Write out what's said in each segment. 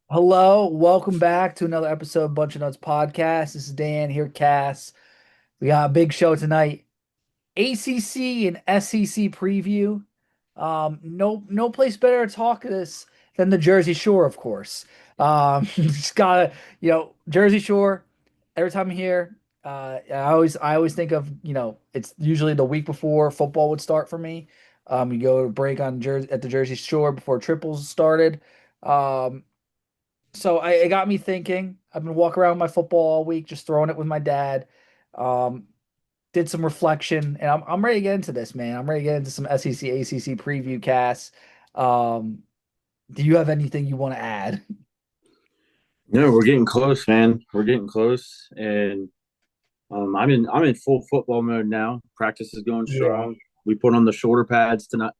Hello, welcome back to another episode of Bunch of Nuts Podcast. This is Dan here, Cass. We got a big show tonight. ACC and SEC preview. No place better to talk this than the Jersey Shore, of course. Just gotta, Jersey Shore. Every time I'm here, I always think of, it's usually the week before football would start for me. You go to break on Jersey at the Jersey Shore before triples started. Um, so it got me thinking. I've been walking around with my football all week, just throwing it with my dad. Um, did some reflection, and I'm ready to get into this, man. I'm ready to get into some SEC ACC preview casts. Um, do you have anything you want to add? No, we're getting close, man. We're getting close, and I'm in full football mode now. Practice is going Yeah. strong. We put on the shoulder pads tonight.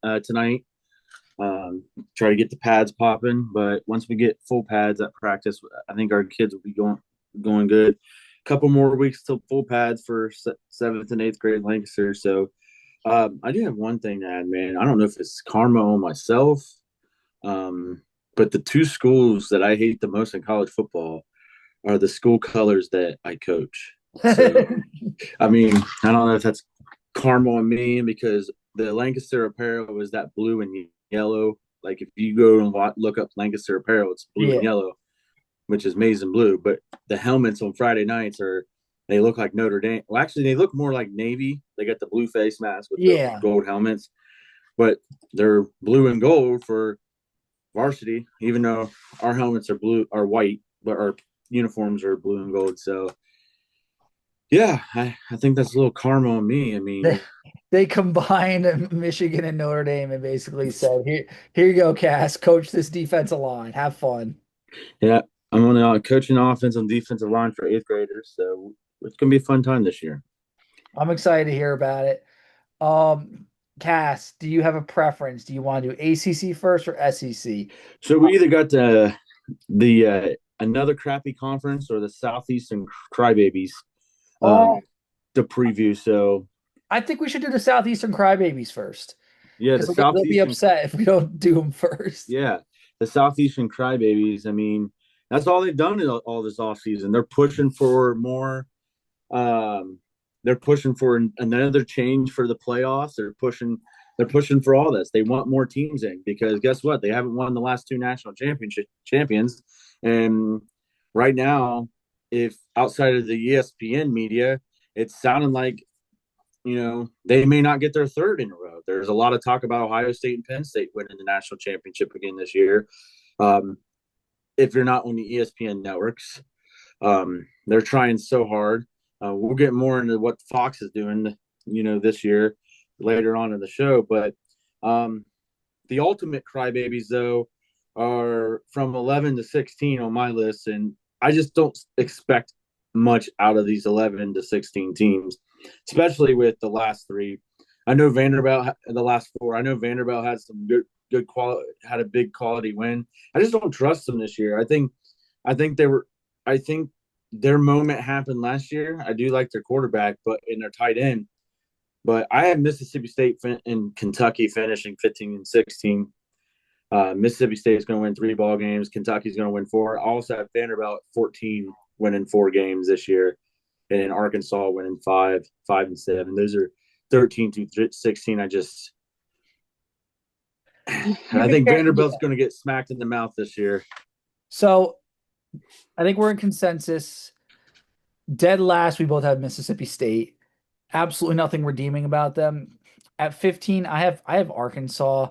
Try to get the pads popping, but once we get full pads at practice, I think our kids will be going good. Couple more weeks till full pads for seventh and eighth grade Lancaster. So I do have one thing to add, man. I don't know if it's karma on myself, but the two schools that I hate the most in college football are the school colors that I coach. So, I mean, I don't know if that's karma on me because the Lancaster apparel is that blue and yellow. Like if you go and look up Lancaster apparel, it's blue and Yeah. yellow, which is maize and blue. But the helmets on Friday nights they look like Notre Dame. Well, actually, they look more like Navy. They got the blue face mask with the Yeah. gold helmets, but they're blue and gold for varsity, even though our helmets are white, but our uniforms are blue and gold. So yeah, I think that's a little karma on me. I They, mean, they combined Michigan and Notre Dame and basically said, here you go, Cass, coach this defensive line. Have fun. yeah, I'm on the coaching offense and defensive line for eighth graders, so it's gonna be a fun time this year. I'm excited to hear about it. Um, Cass, do you have a preference? Do you want to do ACC first or SEC? So we either got the another crappy conference or the Southeastern Crybabies um, Oh, to preview. So I think we should do the Southeastern Crybabies first yeah, the because they'll be Southeastern upset if we don't do them first. yeah the Southeastern Crybabies. I mean, that's all they've done all this offseason. They're pushing for more. Um, they're pushing for another change for the playoffs. They're pushing for all this. They want more teams in because guess what? They haven't won the last two national championship champions, and right now, if outside of the ESPN media, it's sounding like they may not get their third in a row. There's a lot of talk about Ohio State and Penn State winning the national championship again this year. Um, if you're not on the ESPN networks, they're trying so hard. We'll get more into what Fox is doing, this year later on in the show. But um, the ultimate crybabies, though, are from 11 to 16 on my list, and I just don't expect much out of these 11 to 16 teams, especially with the last three. I know Vanderbilt, the last four. I know Vanderbilt had some good quality, had a big quality win. I just don't trust them this year. I think they were, I think their moment happened last year. I do like their quarterback, but in their tight end. But I have Mississippi State and Kentucky finishing 15 and 16. Mississippi State is going to win three ball games. Kentucky's going to win four. I also have Vanderbilt 14 winning four games this year, and Arkansas winning five and seven. Those are 13 to 16. You I think compare, Vanderbilt's yeah. going to get smacked in the mouth this year. So I think we're in consensus. Dead last, we both have Mississippi State. Absolutely nothing redeeming about them. At 15, I have Arkansas.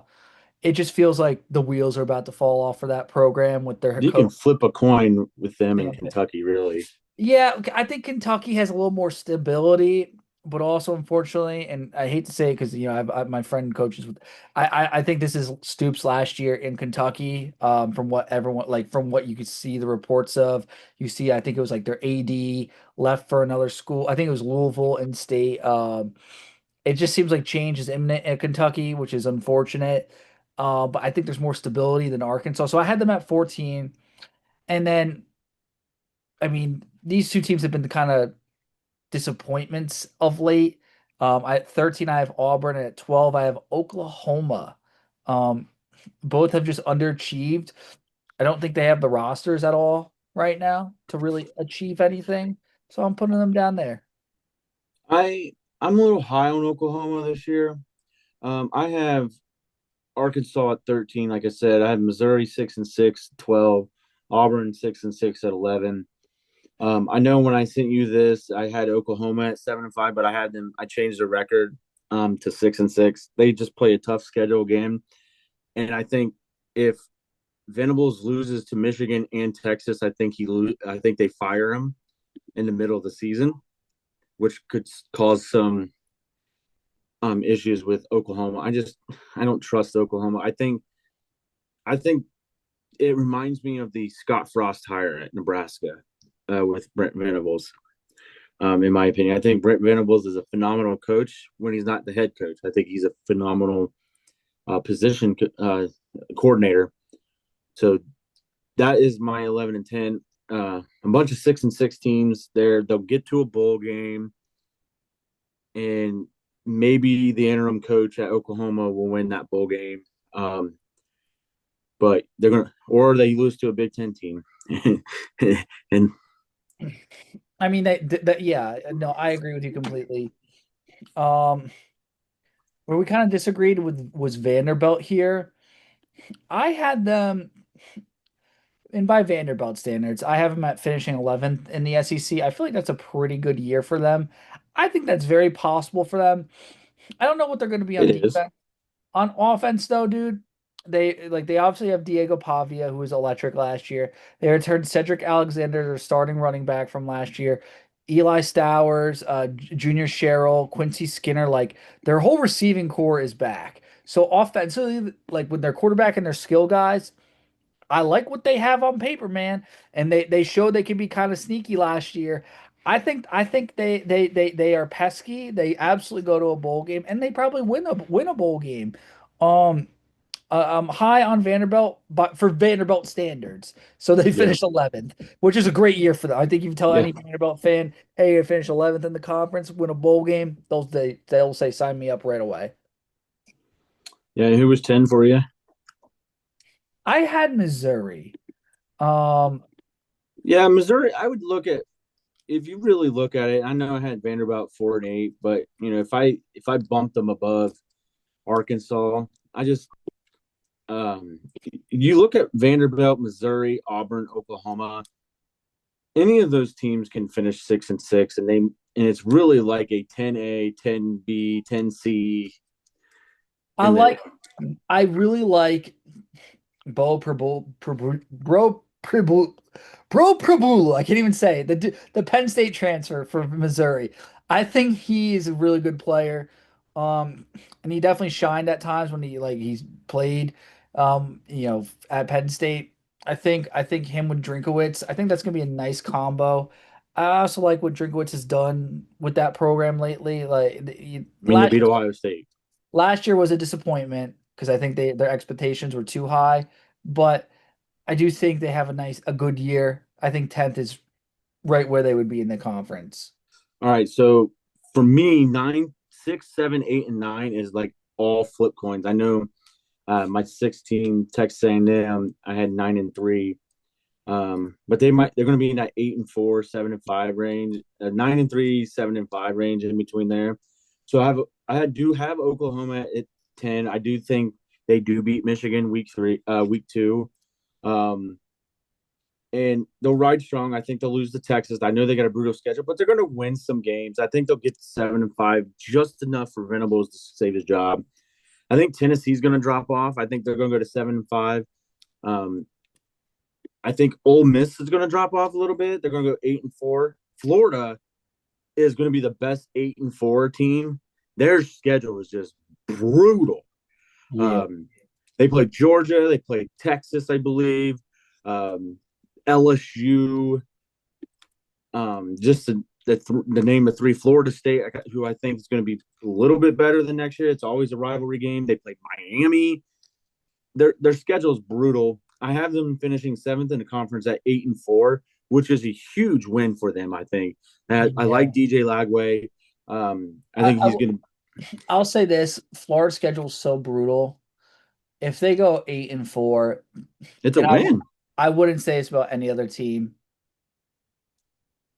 It just feels like the wheels are about to fall off for that program with their You coach. can flip a coin with them in Kentucky, really. Yeah, I think Kentucky has a little more stability, but also unfortunately, and I hate to say it because my friend coaches with. I think this is Stoops last year in Kentucky. From what everyone from what you could see the reports of, you see, I think it was like their AD left for another school. I think it was Louisville in state. It just seems like change is imminent in Kentucky, which is unfortunate. But I think there's more stability than Arkansas, so I had them at 14, and then. I mean, these two teams have been the kind of disappointments of late. At 13, I have Auburn, and at 12, I have Oklahoma. Um, both have just underachieved. I don't think they have the rosters at all right now to really achieve anything. So I'm putting them down there. I'm a little high on Oklahoma this year. I have Arkansas at 13. Like I said, I have Missouri 6-6, 12, Auburn 6-6 at 11. I know when I sent you this, I had Oklahoma at 7-5, but I changed the record to 6-6. They just play a tough schedule again. And I think if Venables loses to Michigan and Texas, I think they fire him in the middle of the season, which could cause some issues with Oklahoma. I don't trust Oklahoma. I think it reminds me of the Scott Frost hire at Nebraska with Brent Venables. In my opinion, I think Brent Venables is a phenomenal coach when he's not the head coach. I think he's a phenomenal position coordinator. So that is my 11-10. A bunch of 6-6 teams there. They'll get to a bowl game, and maybe the interim coach at Oklahoma will win that bowl game. But or they lose to a Big Ten team, and I mean, yeah, no, I agree with you completely. Um, where we kind of disagreed with was Vanderbilt here. I had them, and by Vanderbilt standards, I have them at finishing 11th in the SEC. I feel like that's a pretty good year for them. I think that's very possible for them. I don't know what they're going to be on it is. defense. On offense, though, dude, they obviously have Diego Pavia, who was electric last year. They returned Cedric Alexander, their starting running back from last year. Eli Stowers, Junior Sherrill, Quincy Skinner, like their whole receiving core is back. So offensively, like with their quarterback and their skill guys, I like what they have on paper, man. And they showed they can be kind of sneaky last year. I think they are pesky. They absolutely go to a bowl game and they probably win a bowl game. Um I'm high on Vanderbilt, but for Vanderbilt standards. So they Yeah, finished 11th, which is a great year for them. I think if you tell yeah, any Vanderbilt fan, hey, you finished 11th in the conference, win a bowl game, they'll say sign me up right away. yeah. Who was 10 for you? I had Missouri. Um Yeah, Missouri. I would look at if you really look at it. I know I had Vanderbilt 4-8, but if I bumped them above Arkansas, I just um, you look at Vanderbilt, Missouri, Auburn, Oklahoma. Any of those teams can finish 6-6, and it's really like a 10A, 10B, 10C I in the like I really like Bo Prabul, Prabul, Bro Prabul, Bro Prabul. I can't even say it. The Penn State transfer for Missouri. I think he's a really good player. And he definitely shined at times when he's played at Penn State. I think him with Drinkowitz, I think that's gonna be a nice combo. I also like what Drinkowitz has done with that program lately. I mean, they beat Ohio State. Last year was a disappointment because I think their expectations were too high, but I do think they have a good year. I think 10th is right where they would be in the conference. All right, so for me, 9, 6, 7, 8, and 9 is like all flip coins. I know my 16 Texas A&M, I had 9-3. But they're going to be in that 8-4, 7-5 range, 9-3, 7-5 range in between there. So I do have Oklahoma at 10. I do think they do beat Michigan week 2. Um, and they'll ride strong. I think they'll lose to Texas. I know they got a brutal schedule, but they're going to win some games. I think they'll get to 7-5, just enough for Venables to save his job. I think Tennessee's going to drop off. I think they're going to go to 7-5. Um, I think Ole Miss is going to drop off a little bit. They're going to go 8-4. Florida is going to be the best 8-4 team. Their schedule is just brutal. Yeah. Um, they play Georgia, they play Texas, I believe, LSU. Just the name of 3, Florida State, who I think is going to be a little bit better than next year. It's always a rivalry game. They play Miami. Their schedule is brutal. I have them finishing 7th in the conference at 8-4, which is a huge win for them. I think. I Yeah. like DJ Lagway. I I, think I he's going to. I'll say this, Florida's schedule is so brutal. If they go 8-4, It's a and win. I wouldn't say it's about any other team.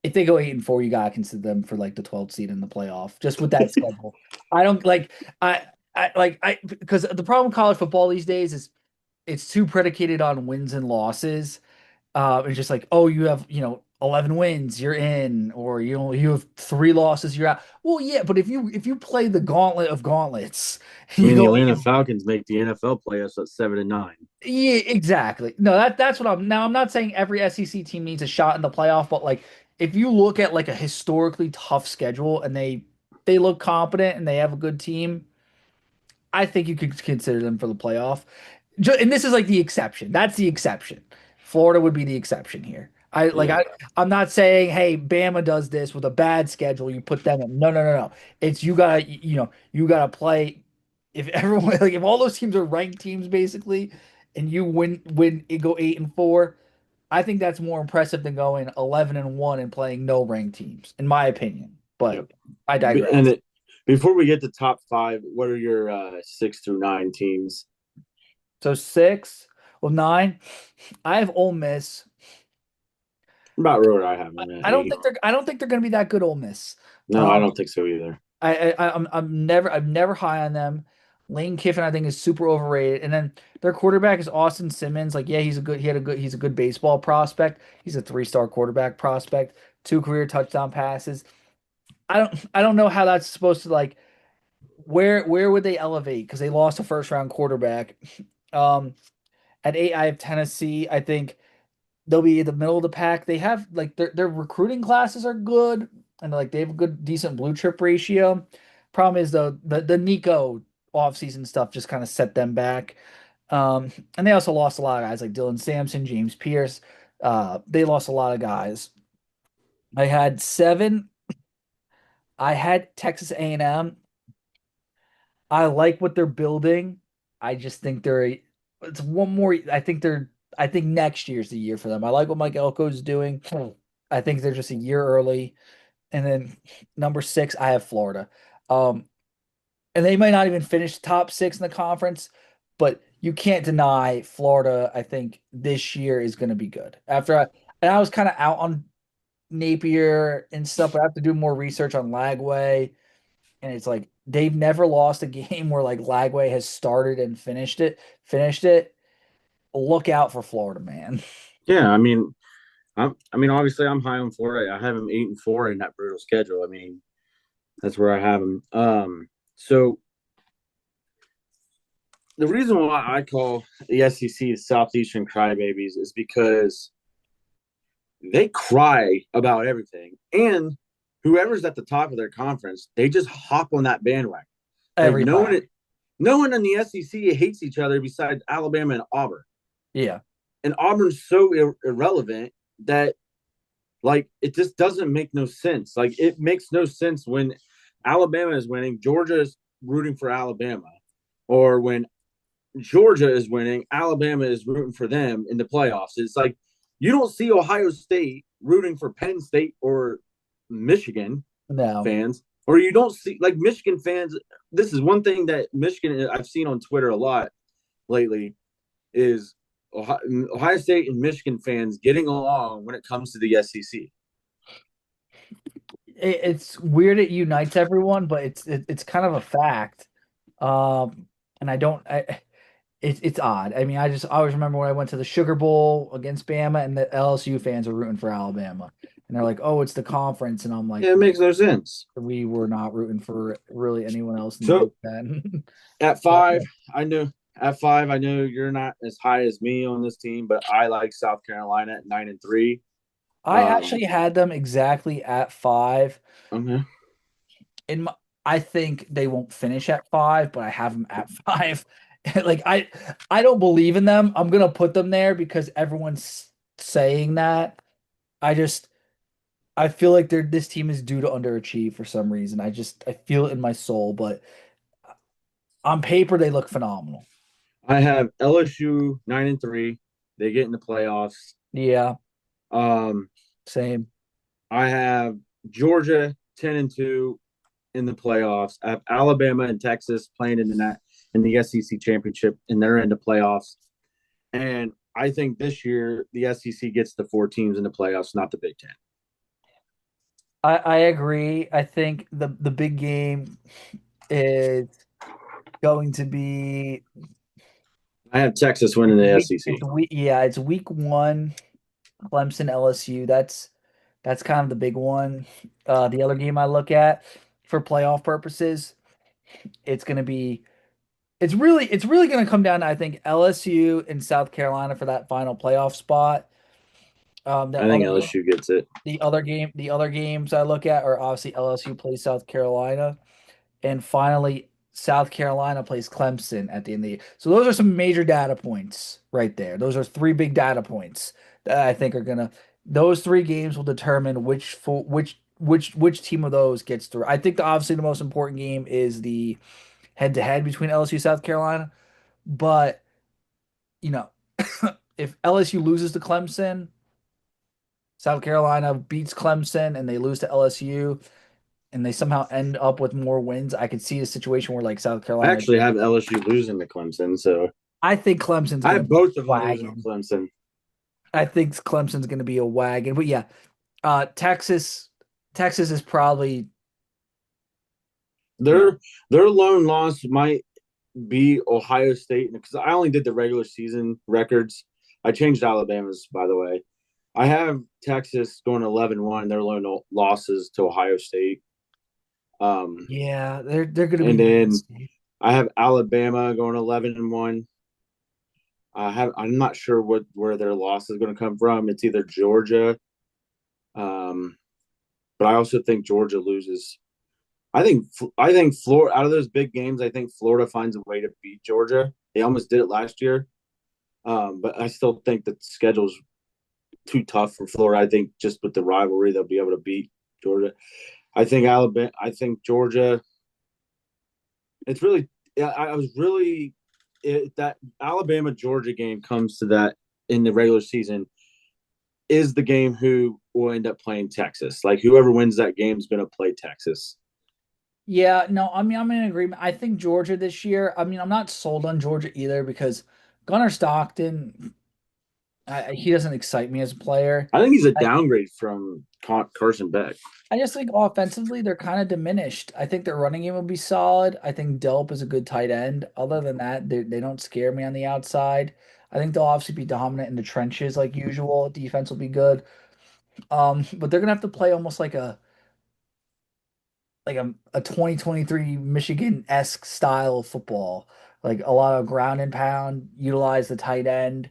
If they go 8-4, you gotta consider them for like the 12th seed in the playoff. Just with that schedule, I don't like. I because the problem with college football these days is it's too predicated on wins and losses. It's just like, oh, you have 11 wins, you're in, or you have three losses, you're out. Well, yeah, but if you play the gauntlet of gauntlets, I you mean, the go. Atlanta Falcons make the NFL playoffs at 7-9. Yeah, exactly. No, that's what I'm now. I'm not saying every SEC team needs a shot in the playoff, but like if you look at like a historically tough schedule and they look competent and they have a good team, I think you could consider them for the playoff. And this is like the exception. That's the exception. Florida would be the exception here. I like Yeah. I'm not saying, hey, Bama does this with a bad schedule, you put them in. No, no, no, no. It's you gotta you gotta play if everyone like if all those teams are ranked teams basically and you win it go 8-4, I think that's more impressive than going 11-1 and playing no ranked teams, in my opinion. But Yep. I And digress. before we get to top five, what are your 6 through 9 teams? So six, well, nine. I have Ole Miss. About where I have them at 8. I don't think they're going to be that good. Ole Miss. No, I Um, don't think so either. I'm never high on them. Lane Kiffin I think is super overrated, and then their quarterback is Austin Simmons. Like, yeah, he's a good baseball prospect. He's a three-star quarterback prospect. Two career touchdown passes. I don't know how that's supposed to like where would they elevate because they lost a first round quarterback. Um, at eight I have Tennessee. I think they'll be in the middle of the pack. They have like their recruiting classes are good and like they have a good decent blue chip ratio. Problem is though the Nico offseason stuff just kind of set them back. And they also lost a lot of guys like Dylan Sampson, James Pierce. They lost a lot of guys. I had seven. I had Texas A&M. I like what they're building. I just think it's one more. I think next year's the year for them. I like what Mike Elko's doing. I think they're just a year early. And then number six, I have Florida. Um, and they might not even finish top six in the conference, but you can't deny Florida. I think this year is going to be good. And I was kind of out on Napier and stuff, but I have to do more research on Lagway. And it's like they've never lost a game where like Lagway has started and finished it. Look out for Florida, man. Yeah, I mean, obviously, I'm high on Florida. I have them 8-4 in that brutal schedule. I mean, that's where I have them. So the reason why I call the SEC the Southeastern Crybabies is because they cry about everything, and whoever's at the top of their conference, they just hop on that bandwagon. Like Everybody. no one in the SEC hates each other besides Alabama and Auburn. Yeah. And Auburn's so irrelevant that like it just doesn't make no sense. Like it makes no sense when Alabama is winning, Georgia is rooting for Alabama, or when Georgia is winning, Alabama is rooting for them in the playoffs. It's like you don't see Ohio State rooting for Penn State or Michigan No. fans, or you don't see like Michigan fans. This is one thing that Michigan I've seen on Twitter a lot lately is Ohio State and Michigan fans getting along when it comes to the SEC. It's weird it unites everyone, but it's kind of a fact. Um, and I don't I it's odd. I mean, I just always remember when I went to the Sugar Bowl against Bama and the LSU fans were rooting for Alabama. And they're like, "Oh, it's the conference." And I'm like, Yeah, it makes no sense. we were not rooting for really anyone else in the Big So Ten. at But five, I know I know you're not as high as me on this team, but I like South Carolina at 9-3. I Um, actually had them exactly at five. okay. In my, I think they won't finish at five, but I have them at five. Like I don't believe in them. I'm gonna put them there because everyone's saying that. I just I feel like this team is due to underachieve for some reason. I feel it in my soul, but on paper they look phenomenal. I have LSU 9-3. They get in the playoffs. Yeah, Um, same. I have Georgia 10-2 in the playoffs. I have Alabama and Texas playing in the SEC championship, and they're in the playoffs. And I think this year the SEC gets the 4 teams in the playoffs, not the Big Ten. I agree. I think the big game is going to be I have Texas winning the it's SEC. week yeah, it's week one, Clemson LSU. That's kind of the big one. The other game I look at for playoff purposes, it's gonna be it's really gonna come down to I think LSU and South Carolina for that final playoff spot. The I think other LSU gets it. the other games I look at are obviously LSU plays South Carolina. And finally, South Carolina plays Clemson at the end of the year. So those are some major data points right there. Those are three big data points that I think are gonna. Those three games will determine which team of those gets through. I think obviously the most important game is the head to head between LSU and South Carolina. But you know, if LSU loses to Clemson, South Carolina beats Clemson, and they lose to LSU, and they somehow end up with more wins, I could see a situation where like South I Carolina. actually have LSU losing to Clemson, so I think Clemson's I gonna have be a both of them losing to wagon. Clemson. I think Clemson's gonna be a wagon. But yeah, Texas is probably you know Their lone loss might be Ohio State because I only did the regular season records. I changed Alabama's, by the way. I have Texas going 11-1. Their lone losses to Ohio State. Um, yeah, they're gonna be and then nasty. I have Alabama going 11-1. I'm not sure where their loss is going to come from. It's either Georgia, um, but I also think Georgia loses. I think Florida out of those big games. I think Florida finds a way to beat Georgia. They almost did it last year, but I still think that the schedule's too tough for Florida. I think just with the rivalry, they'll be able to beat Georgia. I think Alabama. I think Georgia. It's really. Yeah, I was really that Alabama Georgia game comes to that in the regular season is the game who will end up playing Texas. Like whoever wins that game is going to play Texas. Yeah, no, I mean I'm in agreement. I think Georgia this year. I mean I'm not sold on Georgia either because Gunnar Stockton, he doesn't excite me as a player. I think he's a downgrade from Carson Beck. I just think offensively they're kind of diminished. I think their running game will be solid. I think Delp is a good tight end. Other than that, they don't scare me on the outside. I think they'll obviously be dominant in the trenches like usual. Defense will be good. But they're gonna have to play almost like a 2023 Michigan-esque style of football. Like a lot of ground and pound, utilize the tight end.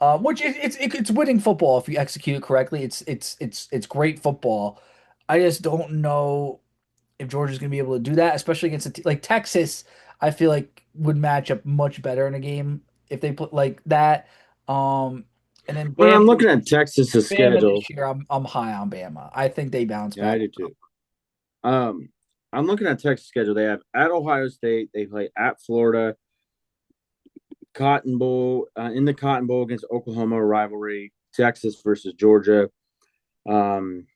Which it's winning football if you execute it correctly. It's great football. I just don't know if Georgia's going to be able to do that, especially against like Texas. I feel like would match up much better in a game if they put like that. Um, and then When I'm Bama, looking at Texas's Bama schedule, this year, I'm high on Bama. I think they bounce yeah, back. I do too. Um, I'm looking at Texas schedule. They have at Ohio State. They play at Florida, Cotton Bowl in the Cotton Bowl against Oklahoma rivalry. Texas versus Georgia. Um,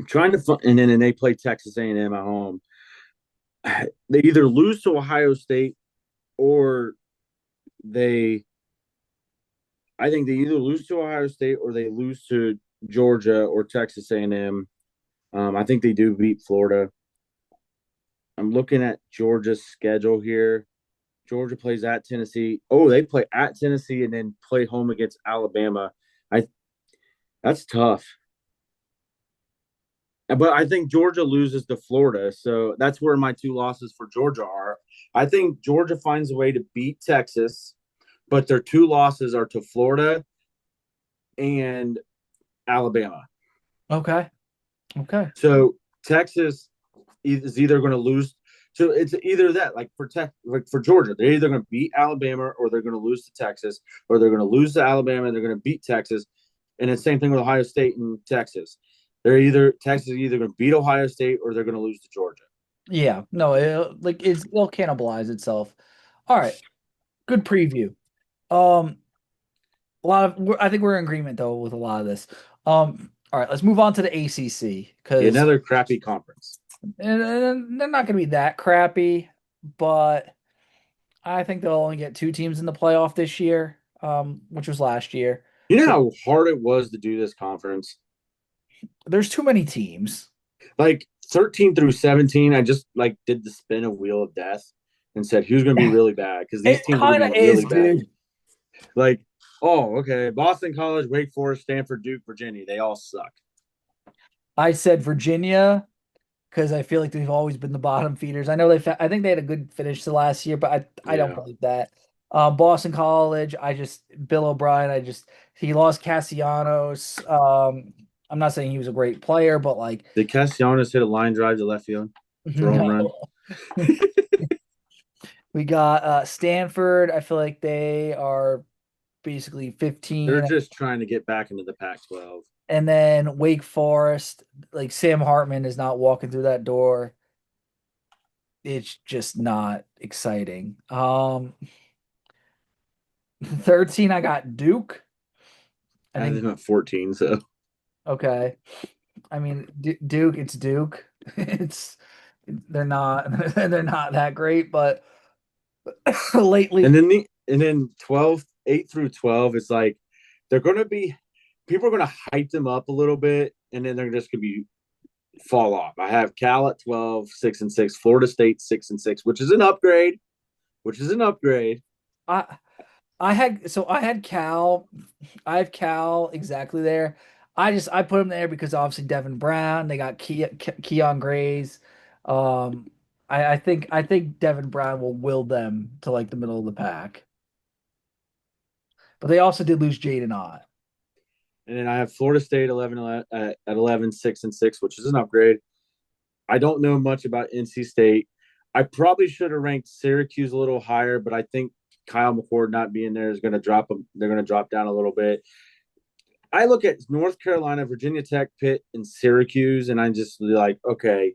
trying to and then they play Texas A&M at home. They either lose to Ohio State or they. I think they either lose to Ohio State or they lose to Georgia or Texas A&M. I think they do beat Florida. I'm looking at Georgia's schedule here. Georgia plays at Tennessee. Oh, they play at Tennessee and then play home against Alabama. I That's tough. But I think Georgia loses to Florida, so that's where my two losses for Georgia are. I think Georgia finds a way to beat Texas, but their two losses are to Florida and Alabama. Okay. Okay. So Texas is either going to lose. So it's either that, like for Georgia, they're either going to beat Alabama or they're going to lose to Texas, or they're going to lose to Alabama and they're going to beat Texas. And it's the same thing with Ohio State and Texas. Texas is either going to beat Ohio State or they're going to lose to Georgia. Yeah. No, it'll cannibalize itself. All right. Good preview. Um, I think we're in agreement though with a lot of this. All right, let's move on to the ACC because Another crappy conference. they're not going to be that crappy, but I think they'll only get two teams in the playoff this year. which was last year. You know how hard it was to do this conference? There's too many teams. Like 13 through 17, I just like did the spin of Wheel of Death and said who's going to be really bad because these It teams are going kind to of be is, really bad. dude. Like, oh, okay, Boston College, Wake Forest, Stanford, Duke, Virginia, they all suck. I said Virginia because I feel like they've always been the bottom feeders. I know I think they had a good finish to last year, but I don't Yeah. believe that. Boston College, Bill O'Brien, he lost Cassianos. I'm not saying he was a great player, but like Did Castellanos hit a line drive to left field for home run? no. We got Stanford. I feel like they are basically They're 15, just trying to get back into the Pac-12. and then Wake Forest. Like Sam Hartman is not walking through that door. It's just not exciting. 13, I got Duke. I I have think them at 14, so okay. I mean Duke, it's Duke. It's they're not they're not that great, but lately and then 12, 8 through 12, it's like they're going to be people are going to hype them up a little bit, and then they're just going to be fall off. I have Cal at 12, 6-6, Florida State 6-6, which is an upgrade. Which is an upgrade. I I had Cal. I have Cal exactly there. I put him there because obviously Devin Brown. They got Keon Grays. Um, I think Devin Brown will will them to like the middle of the pack. But they also did lose Jaden Ott. And then I have Florida State 11 at 11, 6-6, which is an upgrade. I don't know much about NC State. I probably should have ranked Syracuse a little higher, but I think Kyle McCord not being there is going to drop them. They're going to drop down a little bit. I look at North Carolina, Virginia Tech, Pitt, and Syracuse, and I'm just like, okay,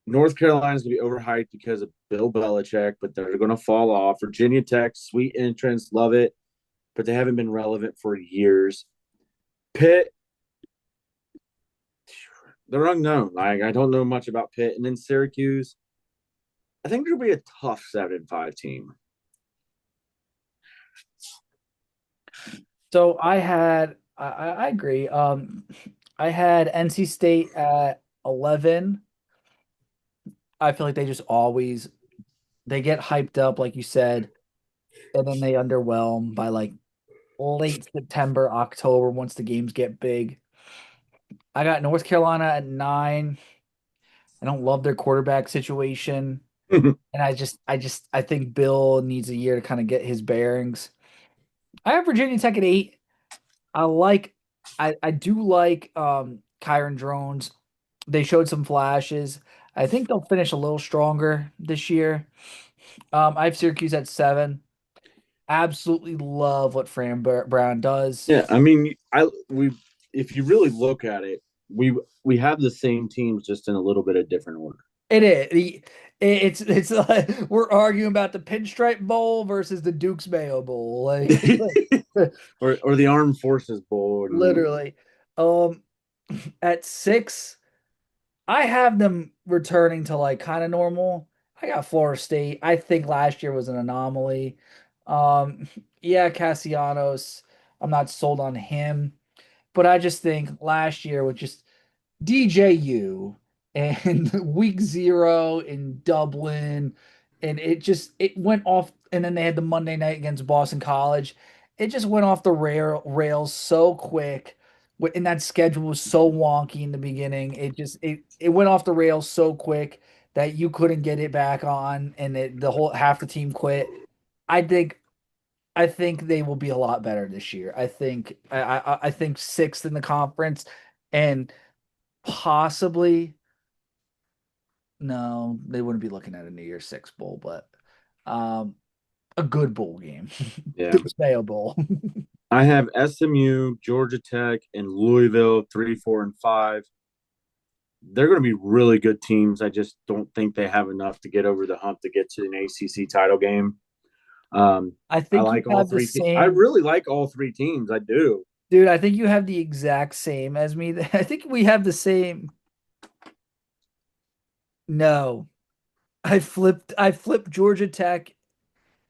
North Carolina's going to be overhyped because of Bill Belichick, but they're going to fall off. Virginia Tech, sweet entrance, love it, but they haven't been relevant for years. Pitt, they're unknown. I don't know much about Pitt. And then Syracuse, I think it'll be a tough 7-5 team. So I agree. I had NC State at 11. I feel like they just always they get hyped up, like you said, and then they underwhelm by like late September, October once the games get big. I got North Carolina at 9. I don't love their quarterback situation. And I think Bill needs a year to kind of get his bearings. I have Virginia Tech at 8. I like I do like Kyron Drones. They showed some flashes. I think they'll finish a little stronger this year. I have Syracuse at 7. Absolutely love what Brown does. Yeah, I mean, I we if you really look at it, we have the same teams just in a little bit of different order. It is. It's like we're arguing about the Pinstripe Bowl versus the Duke's Mayo Bowl. Like or the Armed Forces Bowl. And literally. Um at 6, I have them returning to like kind of normal. I got Florida State. I think last year was an anomaly. Yeah, Cassianos, I'm not sold on him, but I just think last year with just DJU and week 0 in Dublin, and it went off, and then they had the Monday night against Boston College. It just went off the rails so quick. And that schedule was so wonky in the beginning. It went off the rails so quick that you couldn't get it back on, and the whole half the team quit. I think I think they will be a lot better this year. I think sixth in the conference, and possibly no, they wouldn't be looking at a New Year's Six bowl, but um, a good bowl game, yeah, Duke's Mayo Bowl. I have SMU, Georgia Tech, and Louisville 3, 4, and 5. They're going to be really good teams. I just don't think they have enough to get over the hump to get to an ACC title game. I I think you like all have the three. I same, really like all three teams. I do. dude. I think you have the exact same as me. I think we have the same. No, I flipped Georgia Tech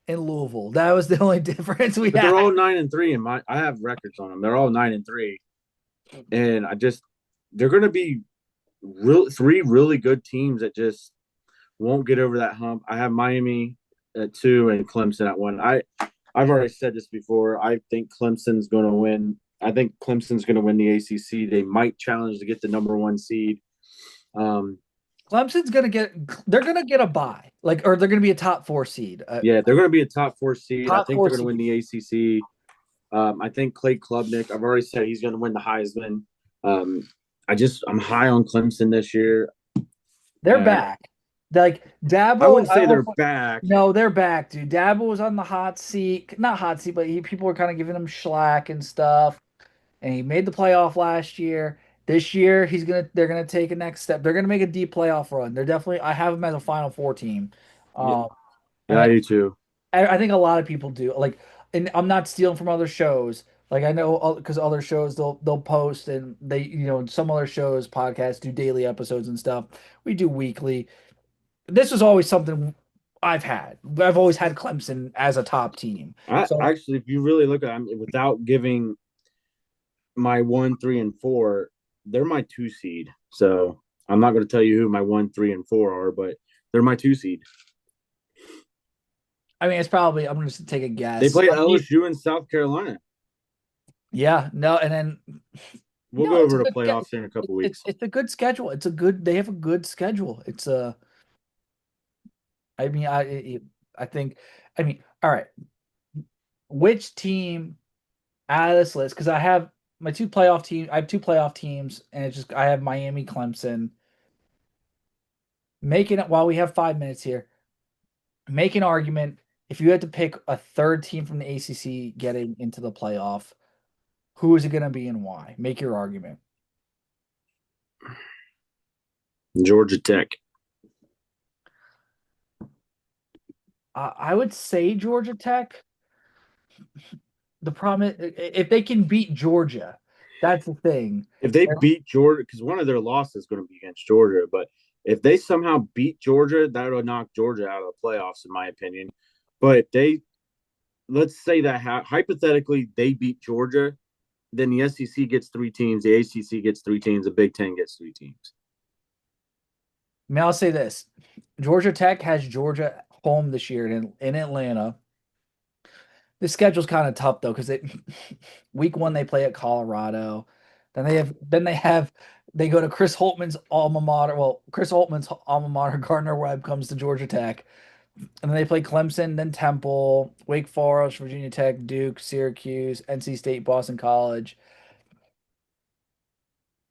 in Louisville. That was the only difference we But they're had. all 9-3 in my. I have records on them. They're all 9-3, and they're going to be three really good teams that just won't get over that hump. I have Miami at 2 and Clemson at 1. I've already said this before. I think Clemson's going to win. I think Clemson's going to win the ACC. They might challenge to get the number 1 seed. Um, Clemson's gonna get they're gonna get a bye, like, or they're gonna be a top four seed. yeah, they're going to be a top 4 seed. I Top think four they're going to win seed. the ACC. I think Clay Klubnik. I've already said he's going to win the Heisman. Um, I'm high on Clemson this year. They're Uh, back. Like I Dabo, wouldn't say they're back. no, they're back, dude. Dabo was on the hot seat, not hot seat, but people were kind of giving him slack and stuff. And he made the playoff last year. This year, they're gonna take a next step. They're gonna make a deep playoff run. They're definitely. I have them as a Final Four team. Yeah, Um, and I do too. I think a lot of people do. Like, and I'm not stealing from other shows. Like I know because other shows they'll post and some other shows podcasts do daily episodes and stuff. We do weekly. This was always something I've had. I've always had Clemson as a top team. I So actually, if you really look at them, without giving my 1, 3, and 4, they're my 2 seed. So I'm not going to tell you who my 1, 3, and 4 are, but they're my 2 seed. I mean, it's probably I'm going to take a They guess. play LSU in South Carolina. Yeah, no, and then We'll no, go it's a over the good playoffs here in a couple weeks. it's a good schedule. They have a good schedule. It's a I mean I think I mean all right. Which team out of this list? Because I have my two playoff team. I have two playoff teams, and it's just I have Miami, Clemson. Making it while we have 5 minutes here. Make an argument. If you had to pick a third team from the ACC getting into the playoff, who is it going to be and why? Make your argument. Georgia Tech. I would say Georgia Tech. The problem is if they can beat Georgia, that's the thing. If they beat Georgia, because one of their losses is going to be against Georgia, but if they somehow beat Georgia, that would knock Georgia out of the playoffs, in my opinion. But if let's say that hypothetically they beat Georgia, then the SEC gets 3 teams, the ACC gets 3 teams, the Big Ten gets 3 teams. I mean, I'll say this: Georgia Tech has Georgia home this year in Atlanta. The schedule's kind of tough though because week one they play at Colorado, they go to Chris Holtman's alma mater. Well, Chris Holtman's alma mater, Gardner Webb comes to Georgia Tech, and then they play Clemson, then Temple, Wake Forest, Virginia Tech, Duke, Syracuse, NC State, Boston College.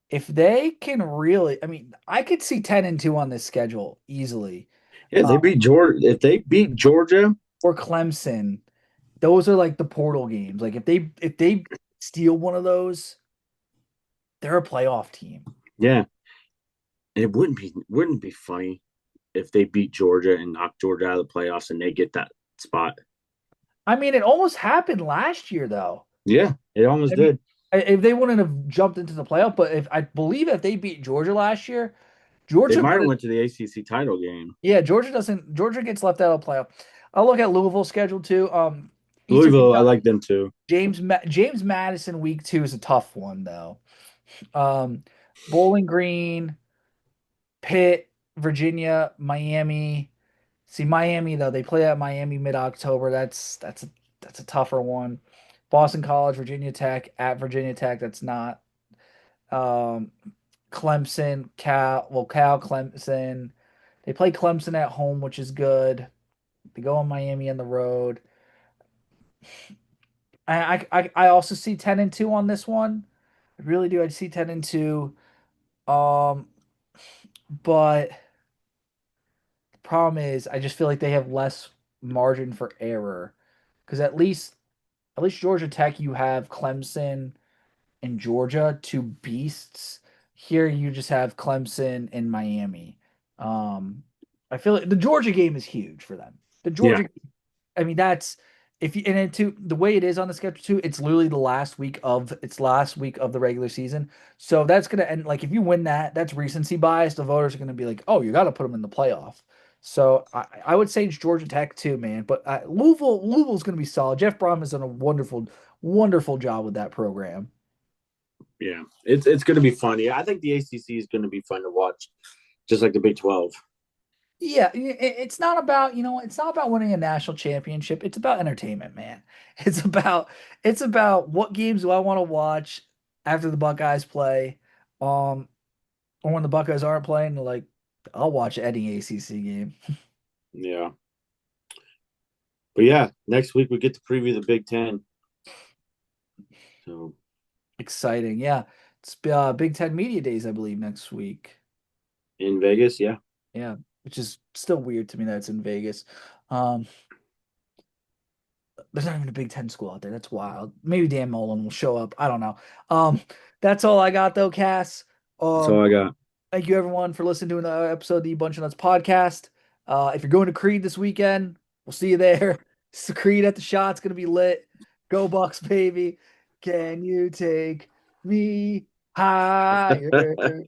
If they can really, I mean, I could see 10-2 on this schedule easily. Yeah, they beat Georgia. If they beat Georgia, Or Clemson. Those are like the portal games. Like if they steal one of those, they're a playoff team. yeah, it wouldn't be funny if they beat Georgia and knock Georgia out of the playoffs and they get that spot. I mean, it almost happened last year though. Yeah, it almost I mean, did. if they wouldn't have jumped into the playoff, but if I believe if they beat Georgia last year, They Georgia might would have have, went to the ACC title game. yeah, Georgia gets left out of the playoff. I'll look at Louisville schedule too. Eastern Louisville, I Kentucky, like them too. James Madison week 2 is a tough one though. Um, Bowling Green, Pitt, Virginia, Miami. See Miami though, they play at Miami mid-October. That's a tougher one. Boston College, Virginia Tech, at Virginia Tech. That's not. Um, Clemson, Cal, Clemson. They play Clemson at home, which is good. They go on Miami on the road. I also see 10-2 on this one. I really do. I see 10-2. Um, but the problem is I just feel like they have less margin for error. Because at least Georgia Tech, you have Clemson and Georgia, two beasts. Here you just have Clemson and Miami. Um, I feel like the Georgia game is huge for them. The Yeah, Georgia, I mean, that's if you and it too the way it is on the schedule too, it's last week of the regular season. So that's gonna end like if you win that, that's recency bias. The voters are gonna be like, oh, you got to put them in the playoff. So I would say it's Georgia Tech too, man. But Louisville's going to be solid. Jeff Brom has done a wonderful job with that program. Yeah, it's going to be fun. Yeah, I think the ACC is going to be fun to watch, just like the Big 12. Yeah, it's not about, it's not about winning a national championship. It's about entertainment, man. It's about what games do I want to watch after the Buckeyes play, um, or when the Buckeyes aren't playing. Like, I'll watch any ACC game. Yeah, but yeah, next week we get to preview the Big Ten. So Exciting, yeah. It's Big Ten Media Days, I believe, next week. in Vegas, yeah, Yeah, which is still weird to me that it's in Vegas. Um, there's not even a Big Ten school out there. That's wild. Maybe Dan Mullen will show up. I don't know. Um, that's all I got though, Cass. that's all Um, I got. thank you everyone for listening to another episode of the Bunch of Nuts podcast. If you're going to Creed this weekend, we'll see you there. Creed at the shot's gonna be lit. Go Bucks, baby. Can you take me higher?